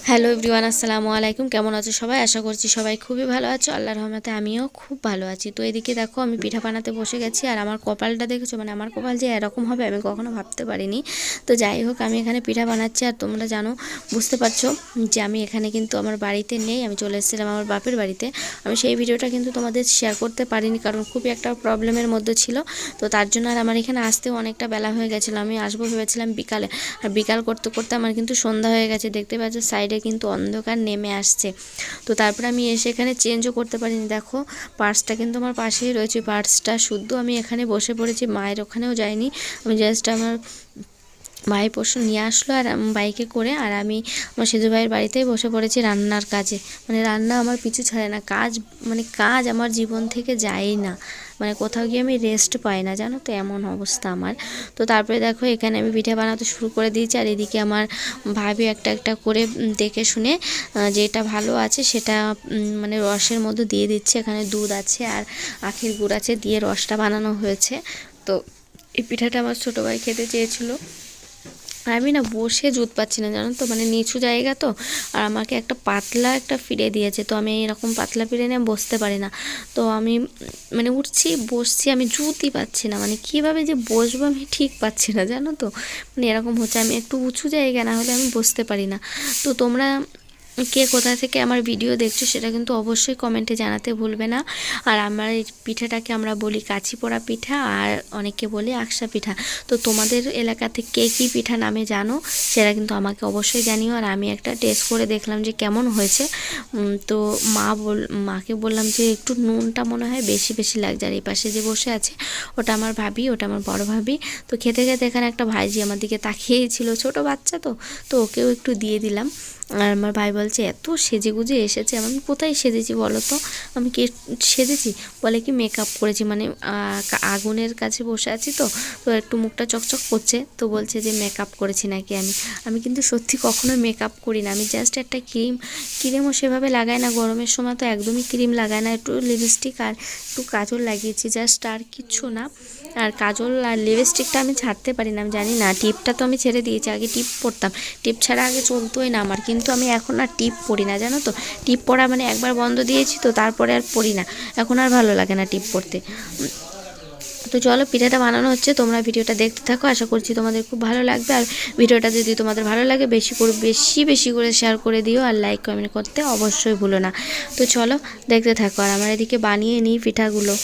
Hello everyone, আসসালামু আলাইকুম। কেমন আছো সবাই? আশা করছি সবাই খুবই ভালো আছো। আল্লাহর রহমতে আমিও খুব ভালো আছি। তো এদিকে দেখো আমি পিঠা বানাতে বসে গেছি, আর আমার কপালটা দেখেছো, মানে আমার কপাল যে এরকম হবে আমি কখনো ভাবতে পারিনি। তো যাই হোক, আমি এখানে পিঠা বানাচ্ছি, আর তোমরা জানো, বুঝতে পারছো যে আমি এখানে কিন্তু আমার বাড়িতে নেই, আমি চলে এসেছিলাম আমার বাপের বাড়িতে। আমি সেই ভিডিওটা কিন্তু তোমাদের শেয়ার করতে পারিনি, কারণ খুবই একটা প্রবলেমের মধ্যে ছিল। তো তার জন্য আর আমার এখানে আসতেও অনেকটা বেলা হয়ে গেছিলো। আমি আসবো ভেবেছিলাম বিকালে, আর বিকাল করতে করতে আমার কিন্তু সন্ধ্যা হয়ে গেছে। দেখতে পাচ্ছ সাইডে কিন্তু অন্ধকার নেমে আসছে। তো তারপরে আমি এসে এখানে চেঞ্জও করতে পারিনি। দেখো পার্সটা কিন্তু আমার পাশেই রয়েছে, পার্সটা শুদ্ধ আমি এখানে বসে পড়েছি, মায়ের ওখানেও যাইনি। আমি জাস্ট আমার ভাই পরশু নিয়ে আসলো আর বাইকে করে, আর আমি আমার সেজু ভাইয়ের বাড়িতেই বসে পড়েছি রান্নার কাজে। মানে রান্না আমার পিছু ছাড়ে না, কাজ মানে কাজ আমার জীবন থেকে যায়ই না, মানে কোথাও গিয়ে আমি রেস্ট পাই না, জানো তো, এমন অবস্থা আমার। তো তারপরে দেখো এখানে আমি পিঠা বানাতে শুরু করে দিয়েছি, আর এদিকে আমার ভাবি একটা একটা করে দেখে শুনে যেটা ভালো আছে সেটা মানে রসের মধ্যে দিয়ে দিচ্ছে। এখানে দুধ আছে আর আখের গুড় আছে, দিয়ে রসটা বানানো হয়েছে। তো এই পিঠাটা আমার ছোটো ভাই খেতে চেয়েছিল, আমি না বসে জুত পাচ্ছি না, জানো তো, মানে নিচু জায়গা তো, আর আমাকে একটা পাতলা একটা ফিরে দিয়েছে। তো আমি এরকম পাতলা ফিরে নিয়ে বসতে পারি না। তো আমি মানে উঠছি বসছি, আমি জুতই পাচ্ছি না, মানে কীভাবে যে বসবো আমি ঠিক পাচ্ছি না, জানো তো, মানে এরকম হচ্ছে। আমি একটু উঁচু জায়গা না হলে আমি বসতে পারি না। তো তোমরা কে কোথা থেকে আমার ভিডিও দেখছো সেটা কিন্তু অবশ্যই কমেন্টে জানাতে ভুলবে না। আর আমার এই পিঠাটাকে আমরা বলি কাছি পোড়া পিঠা, আর অনেকে বলি আকসা পিঠা। তো তোমাদের এলাকাতে কে কী পিঠা নামে জানো সেটা কিন্তু আমাকে অবশ্যই জানিও। আর আমি একটা টেস্ট করে দেখলাম যে কেমন হয়েছে। তো মাকে বললাম যে একটু নুনটা মনে হয় বেশি বেশি লাগছে। আর এই পাশে যে বসে আছে ওটা আমার ভাবি, ওটা আমার বড় ভাবি। তো খেতে খেতে এখানে একটা ভাইজি আমার দিকে তাকিয়েই ছিল, ছোটো বাচ্চা তো ওকেও একটু দিয়ে দিলাম। আর আমার ভাই বলছে এত সেজে গুজে এসেছে। আমি কোথায় সেজেছি বলো তো, আমি কি সেজেছি? বলে কি মেকআপ করেছি, মানে আগুনের কাছে বসে আছি তো তো একটু মুখটা চকচক করছে, তো বলছে যে মেকআপ করেছি নাকি। আমি কিন্তু সত্যি কখনো মেকআপ করি না। আমি জাস্ট একটা ক্রিমও সেভাবে লাগাই না, গরমের সময় তো একদমই ক্রিম লাগাই না, একটু লিপস্টিক আর একটু কাজল লাগিয়েছি জাস্ট, আর কিচ্ছু না। আর কাজল আর লিপস্টিকটা আমি ছাড়তে পারি না, আমি জানি না, টিপটা তো আমি ছেড়ে দিয়েছি। আগে টিপ পরতাম, টিপ ছাড়া আগে চলতোই না আমার, কিন্তু আমি এখন আর টিপ পরি না, জানো তো। টিপ পরা মানে একবার বন্ধ দিয়েছি, তো তারপরে আর পরি না, এখন আর ভালো লাগে না টিপ পরতে। তো চলো পিঠাটা বানানো হচ্ছে, তোমরা ভিডিওটা দেখতে থাকো, আশা করছি তোমাদের খুব ভালো লাগবে। আর ভিডিওটা যদি তোমাদের ভালো লাগে বেশি করে শেয়ার করে দিও, আর লাইক কমেন্ট করতে অবশ্যই ভুলো না। তো চলো দেখতে থাকো, আর আমার এদিকে বানিয়ে নিই পিঠাগুলো।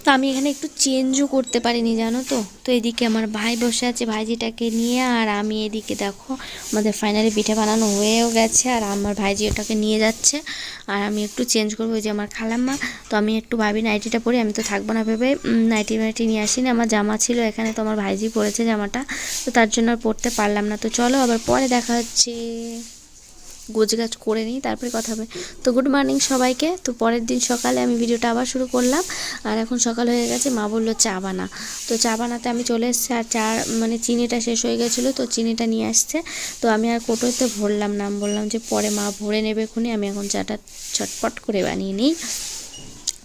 তো আমি এখানে একটু চেঞ্জও করতে পারিনি, জানো তো। তো এদিকে আমার ভাই বসে আছে ভাইজিটাকে নিয়ে, আর আমি এদিকে দেখো আমাদের ফাইনালি পিঠা বানানো হয়েও গেছে, আর আমার ভাইজি ওটাকে নিয়ে যাচ্ছে। আর আমি একটু চেঞ্জ করবো, যে আমার খালাম্মা, তো আমি একটু ভাবি নাইটিটা পরি, আমি তো থাকবো না ভেবে নাইটি নিয়ে আসিনি। আমার জামা ছিল এখানে, তো আমার ভাইজি পরেছে জামাটা, তো তার জন্য আর পরতে পারলাম না। তো চলো আবার পরে দেখা হচ্ছে, গোছগাছ করে নিই তারপরে কথা হবে। তো গুড মর্নিং সবাইকে। তো পরের দিন সকালে আমি ভিডিওটা আবার শুরু করলাম, আর এখন সকাল হয়ে গেছে। মা বললো চা বানা, তো চা বানাতে আমি চলে এসেছি। আর চা মানে চিনিটা শেষ হয়ে গেছিলো, তো চিনিটা নিয়ে আসছে। তো আমি আর কোটোতে ভরলাম না, আমি বললাম যে পরে মা ভরে নেবে খুনি, আমি এখন চাটা চটপট করে বানিয়ে নিই।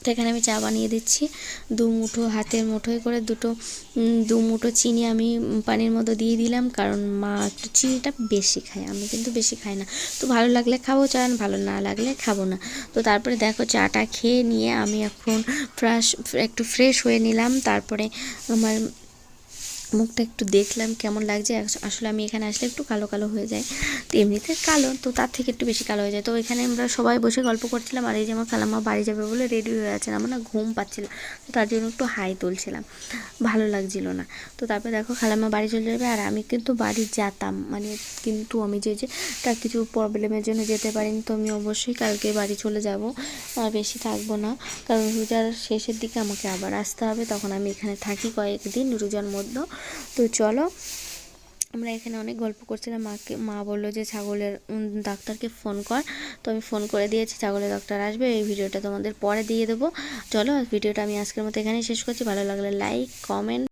তো এখানে আমি চা বানিয়ে দিচ্ছি, দু মুঠো হাতের মুঠোয় করে দু মুঠো চিনি আমি পানির মধ্যে দিয়ে দিলাম, কারণ মা একটু চিনিটা বেশি খায়, আমি কিন্তু বেশি খাই না। তো ভালো লাগলে খাবো চা, ভালো না লাগলে খাবো না। তো তারপরে দেখো চাটা খেয়ে নিয়ে আমি এখন একটু ফ্রেশ হয়ে নিলাম। তারপরে আমার মুখটা একটু দেখলাম কেমন লাগছে। আসলে আমি এখানে আসলে একটু কালো কালো হয়ে যায়, তো এমনিতে কালো, তো তার থেকে একটু বেশি কালো হয়ে যায়। তো এখানে আমরা সবাই বসে গল্প করছিলাম, আর এই যে আমার খালাম্মা বাড়ি যাবে বলে রেডি হয়ে আছেন, আমার না ঘুম পাচ্ছিল, তো তার জন্য একটু হাই তুলছিলাম, ভালো লাগছিল না। তো তারপরে দেখো খালাম্মা বাড়ি চলে যাবে, আর আমি কিন্তু বাড়ি যেতাম, মানে কিন্তু আমি যে তার কিছু প্রবলেমের জন্য যেতে পারিনি। তো আমি অবশ্যই কালকে বাড়ি চলে যাব, আর বেশি থাকবো না, কারণ রোজার শেষের দিকে আমাকে আবার আসতে হবে, তখন আমি এখানে থাকি কয়েকদিন রোজার মধ্যে। তো চলো আমরা এখানে অনেক গল্প করছিলাম, মা বললো যে ছাগলের ডাক্তারকে ফোন কর। তো আমি ফোন করে দিয়েছি, ছাগলের ডাক্তার আসবে। এই ভিডিওটা তোমাদের পরে দিয়ে দেবো। চলো ভিডিওটা আমি আজকের মতো এখানেই শেষ করছি। ভালো লাগলে লাইক, কমেন্ট